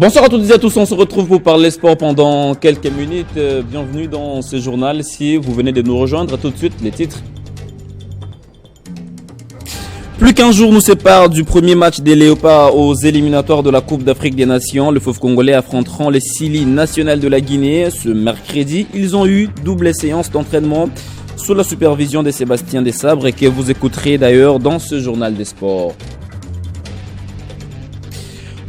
Bonsoir à toutes et à tous, on se retrouve pour parler sport pendant quelques minutes. Bienvenue dans ce journal. Si vous venez de nous rejoindre, tout de suite les titres. Plus qu'un jour nous sépare du premier match des Léopards aux éliminatoires de la Coupe d'Afrique des Nations. Le Fauve congolais affronteront les Sili nationales de la Guinée. Ce mercredi, ils ont eu double séance d'entraînement sous la supervision de Sébastien Desabre et que vous écouterez d'ailleurs dans ce journal des sports.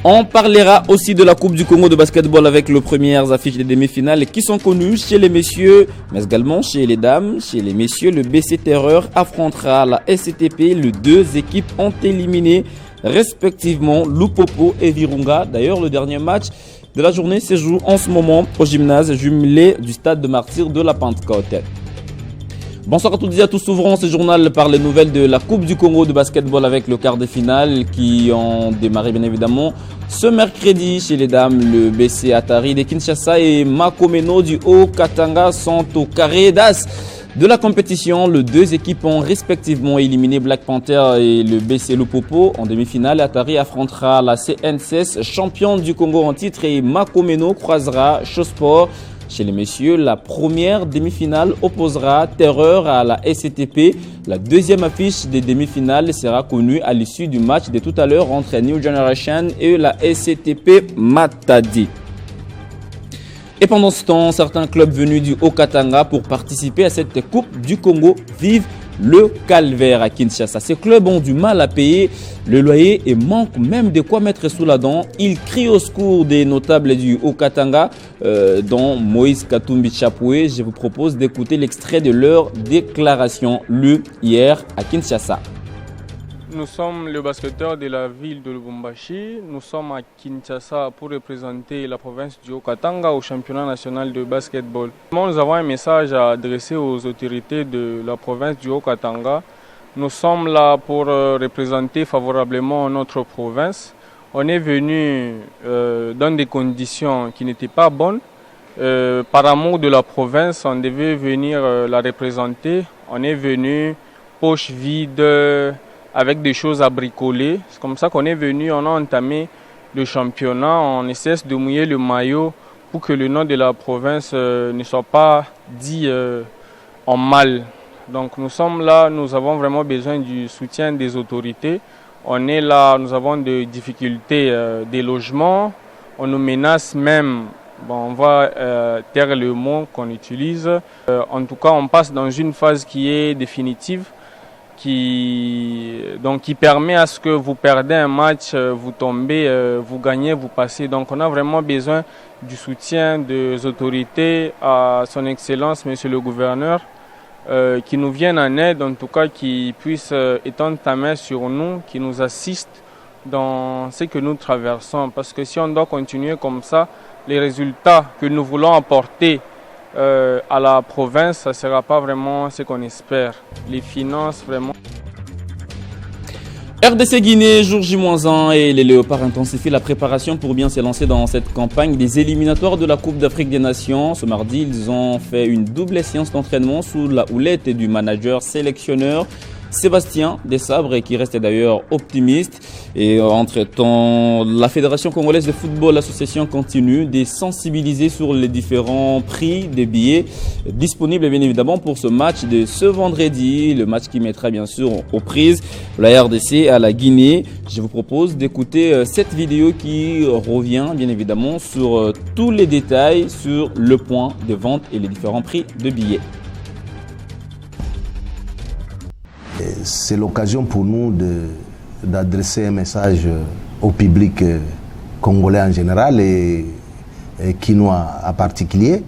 On parlera aussi de la Coupe du Congo de basketball avec les premières affiches des demi-finales qui sont connues chez les messieurs, mais également chez les dames. Chez les messieurs, le BC Terreur affrontera la SCTP. Les deux équipes ont éliminé respectivement Lupopo et Virunga. D'ailleurs, le dernier match de la journée se joue en ce moment au gymnase jumelé du stade de Martyrs de la Pentecôte. Bonsoir à toutes et à tous, ouvrons ce journal par les nouvelles de la Coupe du Congo de basketball avec le quart de finale qui ont démarré bien évidemment ce mercredi chez les dames. Le BC Atari de Kinshasa et Makomeno du Haut-Katanga sont au carré d'as de la compétition. Les deux équipes ont respectivement éliminé Black Panther et le BC Lupopo en demi-finale. Atari affrontera la CNCS, championne du Congo en titre, et Makomeno croisera Chosport. Chez les messieurs, la première demi-finale opposera Terreur à la SCTP. La deuxième affiche des demi-finales sera connue à l'issue du match de tout à l'heure entre New Generation et la SCTP Matadi. Et pendant ce temps, certains clubs venus du Haut-Katanga pour participer à cette Coupe du Congo vivent le calvaire à Kinshasa. Ces clubs ont du mal à payer le loyer et manquent même de quoi mettre sous la dent. Ils crient au secours des notables du Haut-Katanga, dont Moïse Katumbi Chapoué. Je vous propose d'écouter l'extrait de leur déclaration lue hier à Kinshasa. Nous sommes les basketteurs de la ville de Lubumbashi. Nous sommes à Kinshasa pour représenter la province du Haut-Katanga au championnat national de basketball. Nous avons un message à adresser aux autorités de la province du Haut-Katanga. Nous sommes là pour représenter favorablement notre province. On est venu dans des conditions qui n'étaient pas bonnes. Par amour de la province, on devait venir la représenter. On est venu poche vide, avec des choses à bricoler. C'est comme ça qu'on est venu, on a entamé le championnat, on essaie de mouiller le maillot pour que le nom de la province ne soit pas dit en mal. Donc nous sommes là, nous avons vraiment besoin du soutien des autorités. On est là, nous avons des difficultés des logements, on nous menace même, on va taire le mot qu'on utilise. En tout cas, on passe dans une phase qui est définitive, qui permet à ce que vous perdez un match, vous tombez, vous gagnez, vous passez. Donc on a vraiment besoin du soutien des autorités, à son excellence, monsieur le gouverneur, qui nous viennent en aide, en tout cas qui puisse étendre ta main sur nous, qui nous assiste dans ce que nous traversons. Parce que si on doit continuer comme ça, les résultats que nous voulons apporter à la province, ça ne sera pas vraiment ce qu'on espère. Les finances, vraiment. RDC Guinée, jour J-1 et les Léopards intensifient la préparation pour bien se lancer dans cette campagne des éliminatoires de la Coupe d'Afrique des Nations. Ce mardi, ils ont fait une double séance d'entraînement sous la houlette du manager sélectionneur Sébastien Desabre, qui reste d'ailleurs optimiste. Et entre-temps, la Fédération congolaise de football, l'association, continue de sensibiliser sur les différents prix des billets disponibles bien évidemment pour ce match de ce vendredi. Le match qui mettra bien sûr aux prises la RDC à la Guinée. Je vous propose d'écouter cette vidéo qui revient bien évidemment sur tous les détails sur le point de vente et les différents prix de billets. C'est l'occasion pour nous d'adresser un message au public congolais en général et quinois en particulier,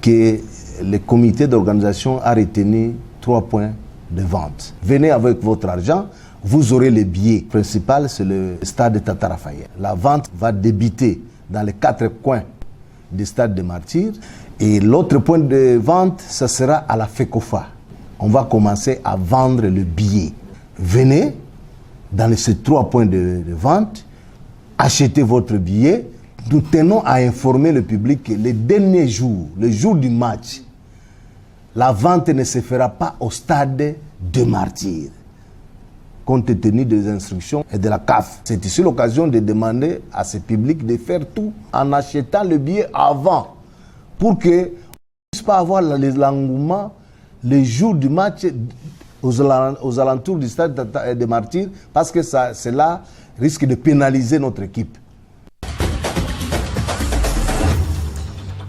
que le comité d'organisation a retenu 3 points de vente. Venez avec votre argent, vous aurez le billet principal, c'est le stade Tata Raphaël. La vente va débuter dans les 4 coins du stade de Martyrs et l'autre point de vente, ça sera à la FECOFA. On va commencer à vendre le billet. Venez dans ces 3 points de vente, achetez votre billet. Nous tenons à informer le public que les derniers jours, le jour du match, la vente ne se fera pas au stade de Martyrs. compte tenu des instructions et de la CAF. C'est ici l'occasion de demander à ce public de faire tout en achetant le billet avant pour qu'on ne puisse pas avoir l'engouement les jours du match aux alentours du stade des Martyrs, parce que cela risque de pénaliser notre équipe.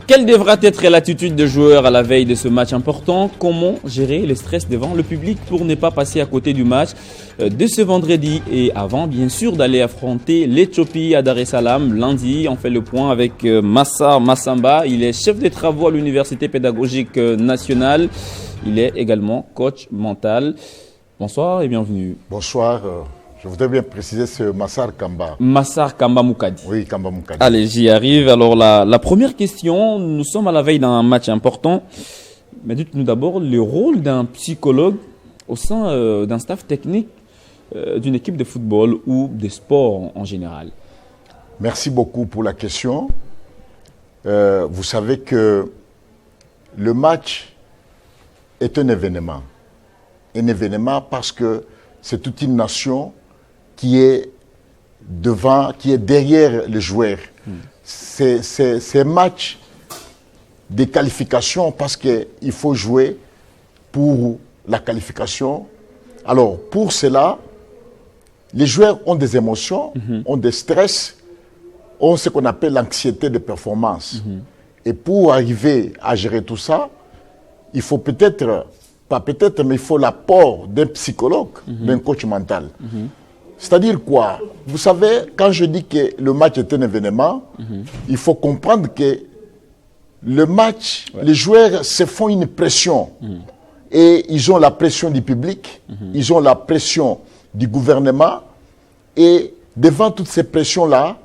Quelle devra être l'attitude des joueurs à la veille de ce match important? Comment gérer le stress devant le public pour ne pas passer à côté du match de ce vendredi et avant bien sûr d'aller affronter l'Éthiopie à Dar es Salaam lundi? On fait le point avec Massar Massamba. Il est chef des travaux à l'Université pédagogique nationale. Il est également coach mental. Bonsoir et bienvenue. Bonsoir. Je voudrais bien préciser, c'est Massar Kamba. Massar Kamba Moukadi. Oui, Kamba Moukadi. Allez, j'y arrive. Alors, la première question, nous sommes à la veille d'un match important. Mais dites-nous d'abord le rôle d'un psychologue au sein d'un staff technique d'une équipe de football ou de sport en général. Merci beaucoup pour la question. Vous savez que le match est un événement. Un événement parce que c'est toute une nation qui est devant, qui est derrière les joueurs. C'est un match de qualification parce qu'il faut jouer pour la qualification. Alors, pour cela, les joueurs ont des émotions, ont des stress, ont ce qu'on appelle l'anxiété de performance. Et pour arriver à gérer tout ça, il faut peut-être, pas peut-être, mais il faut l'apport d'un psychologue, d'un coach mental. C'est-à-dire quoi? Vous savez, quand je dis que le match est un événement, il faut comprendre que le match, les joueurs se font une pression. Et ils ont la pression du public, ils ont la pression du gouvernement. Et devant toutes ces pressions-là,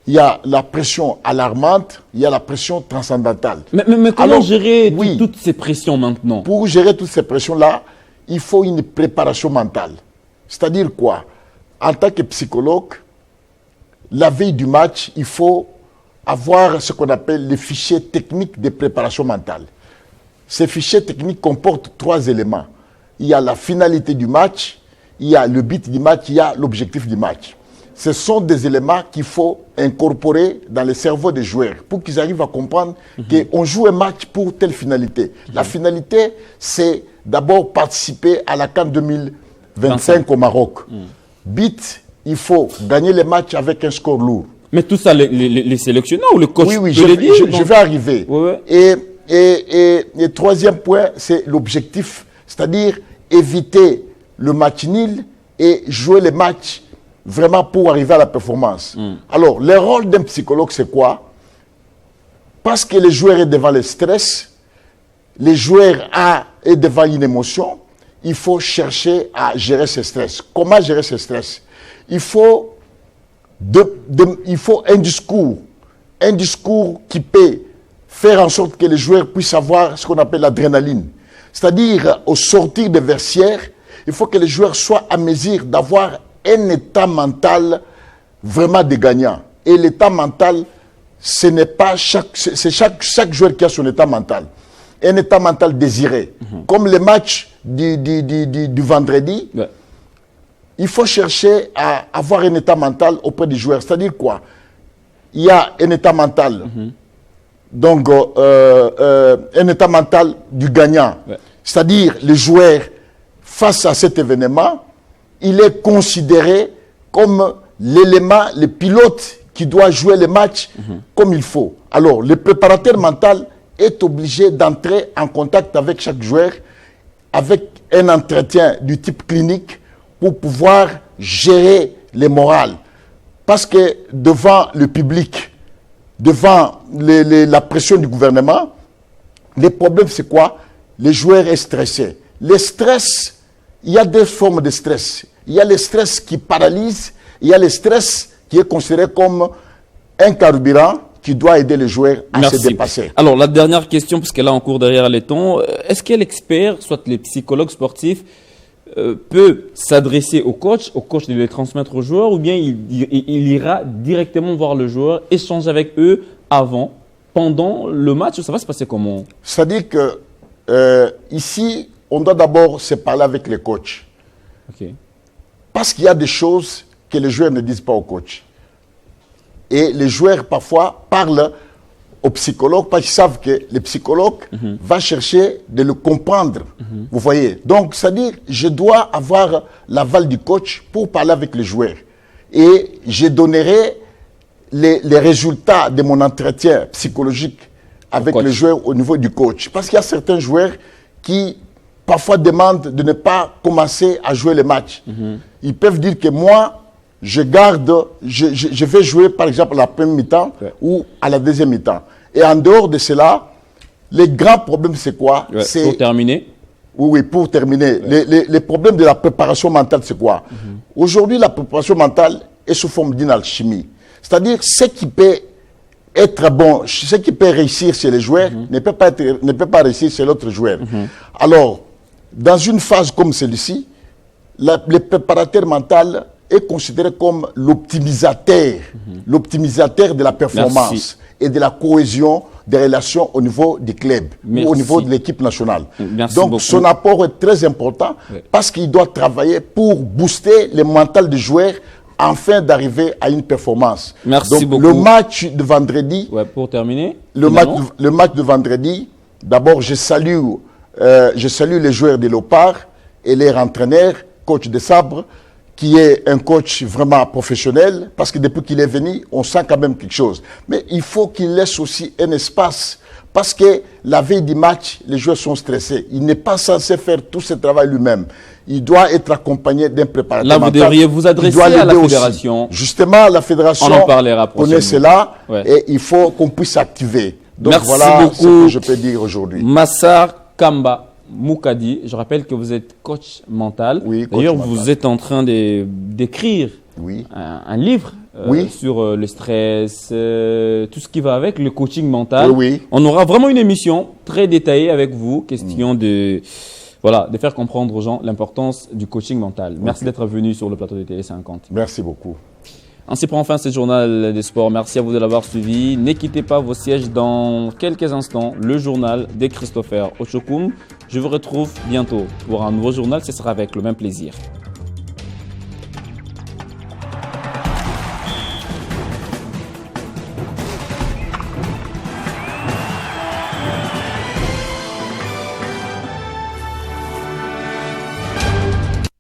il y a la pression alarmante, il y a la pression transcendantale. Mais comment alors, gérer oui, toutes ces pressions maintenant? Pour gérer toutes ces pressions-là, il faut une préparation mentale. C'est-à-dire quoi? En tant que psychologue, la veille du match, il faut avoir ce qu'on appelle les fichiers techniques de préparation mentale. Ces fichiers techniques comportent 3 éléments. Il y a la finalité du match, il y a le but du match, il y a l'objectif du match. Ce sont des éléments qu'il faut incorporer dans le cerveau des joueurs pour qu'ils arrivent à comprendre qu'on joue un match pour telle finalité. La finalité, c'est d'abord participer à la CAN 2025 au Maroc. But, il faut gagner les matchs avec un score lourd. Mais tout ça, les sélectionneurs ou le coach Oui, peut le dire, je vais arriver. Ouais. Et troisième point, c'est l'objectif, c'est-à-dire éviter le match nul et jouer les matchs vraiment pour arriver à la performance. Alors, le rôle d'un psychologue, c'est quoi? Parce que les joueurs sont devant le stress, les joueurs sont devant une émotion, il faut chercher à gérer ce stress. Comment gérer ce stress? Il faut un discours qui peut faire en sorte que les joueurs puissent avoir ce qu'on appelle l'adrénaline. C'est-à-dire, au sortir des vestiaires, il faut que les joueurs soient à mesure d'avoir un état mental vraiment de gagnant. Et l'état mental, ce n'est pas c'est chaque joueur qui a son état mental. Un état mental désiré. Comme le match du vendredi, il faut chercher à avoir un état mental auprès des joueurs. C'est-à-dire quoi? Il y a un état mental, donc un état mental du gagnant. C'est-à-dire les joueurs, face à cet événement, il est considéré comme l'élément, le pilote qui doit jouer le match comme il faut. Alors, le préparateur mental est obligé d'entrer en contact avec chaque joueur, avec un entretien du type clinique pour pouvoir gérer les morales. Parce que devant le public, devant la pression du gouvernement, le problème c'est quoi? Les joueurs sont stressés. Le stress, il y a 2 formes de stress. Il y a le stress qui paralyse, il y a le stress qui est considéré comme un carburant qui doit aider les joueurs à se dépasser. Alors, la dernière question, parce que là, on court derrière les temps. Est-ce que l'expert, soit les psychologues sportifs, peut s'adresser au coach de les transmettre aux joueurs, ou bien il ira directement voir le joueur, échanger avec eux avant, pendant le match? Ça va se passer comment? C'est-à-dire que ici, on doit d'abord se parler avec les coachs. Okay. parce qu'il y a des choses que les joueurs ne disent pas au coach. Et les joueurs, parfois, parlent aux psychologues parce qu'ils savent que le psychologue va chercher de le comprendre. Vous voyez? Donc, c'est-à-dire, je dois avoir l'aval du coach pour parler avec les joueurs. Et je donnerai les résultats de mon entretien psychologique avec les joueurs au niveau du coach. Parce qu'il y a certains joueurs qui, parfois, demandent de ne pas commencer à jouer les matchs. Ils peuvent dire que moi, je vais jouer, par exemple, à la première mi-temps ou à la deuxième mi-temps. Et en dehors de cela, les grands problèmes, c'est quoi? Pour terminer. Oui, pour terminer. Les problèmes de la préparation mentale, c'est quoi? Aujourd'hui, la préparation mentale est sous forme d'une alchimie. C'est-à-dire, ce qui peut être bon, ce qui peut réussir chez les joueurs ne peut pas réussir chez l'autre joueur. Alors, dans une phase comme celle-ci, le préparateur mental est considéré comme l'optimisateur de la performance et de la cohésion des relations au niveau du club ou au niveau de l'équipe nationale. Donc, son apport est très important parce qu'il doit travailler pour booster le mental des joueurs afin d'arriver à une performance. Merci beaucoup. Le match de vendredi, pour terminer, le match de vendredi, d'abord, je salue les joueurs de Léopard et leur entraîneur, coach de Sabre, qui est un coach vraiment professionnel, parce que depuis qu'il est venu, on sent quand même quelque chose. Mais il faut qu'il laisse aussi un espace, parce que la veille du match, les joueurs sont stressés. Il n'est pas censé faire tout ce travail lui-même. Il doit être accompagné d'un préparateur mental. Là, vous devriez vous adresser à la fédération. Aussi. Justement, la fédération on en parlera connaît cela, et il faut qu'on puisse s'activer. Donc merci voilà beaucoup, ce que je peux dire aujourd'hui. Massar Kamba Moukadi, je rappelle que vous êtes coach mental. Oui, d'ailleurs, vous êtes en train d'écrire un livre sur le stress, tout ce qui va avec le coaching mental. On aura vraiment une émission très détaillée avec vous, question de faire comprendre aux gens l'importance du coaching mental. Merci d'être venu sur le plateau de Télé 50. Merci beaucoup. Ainsi prend fin ce journal des sports. Merci à vous de l'avoir suivi. Ne quittez pas vos sièges dans quelques instants. Le journal de Christopher Ochokoum. Je vous retrouve bientôt pour un nouveau journal. Ce sera avec le même plaisir.